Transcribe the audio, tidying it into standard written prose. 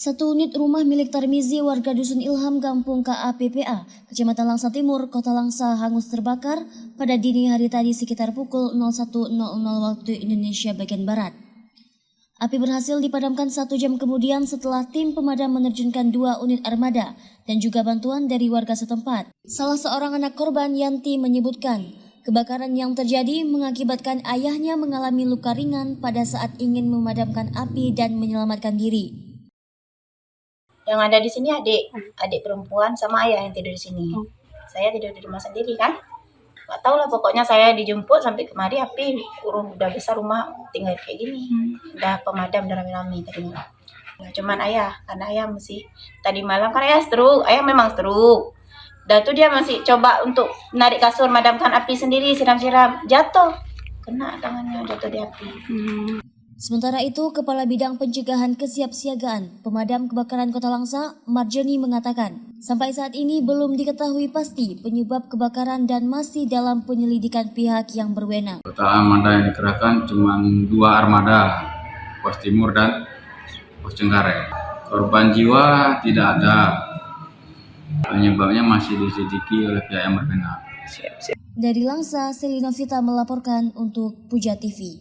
Satu unit rumah milik Tarmizi warga Dusun Ilham Kampung KAPPA, Kecamatan Langsa Timur, Kota Langsa hangus terbakar pada dini hari tadi sekitar pukul 01.00 waktu Indonesia bagian Barat. Api berhasil dipadamkan 1 jam kemudian setelah tim pemadam menerjunkan 2 unit armada dan juga bantuan dari warga setempat. Salah seorang anak korban, Yanti, menyebutkan kebakaran yang terjadi mengakibatkan ayahnya mengalami luka ringan pada saat ingin memadamkan api dan menyelamatkan diri. Yang ada di sini adik perempuan sama ayah yang tidur di sini. Saya tidur di rumah sendiri kan. Gak tau lah, pokoknya saya dijemput sampai kemari api udah besar, rumah tinggal kayak gini. Udah pemadam, udah rame-rame tadi malam. Nah, cuman ayah, karena ayah masih tadi malam kan ayah stroke, ayah memang stroke. Dan tuh dia masih coba untuk narik kasur, madamkan api sendiri, siram-siram, jatuh. Kena tangannya, jatuh di api. Sementara itu, Kepala Bidang Pencegahan Kesiapsiagaan Pemadam Kebakaran Kota Langsa, Marjoni, mengatakan sampai saat ini belum diketahui pasti penyebab kebakaran dan masih dalam penyelidikan pihak yang berwenang. Total armada yang dikerahkan cuma 2 armada, Pos Timur dan Pos Cengkareng. Korban jiwa tidak ada. Penyebabnya masih diselidiki oleh pihak yang berwenang. Dari Langsa, Selina Vita melaporkan untuk Puja TV.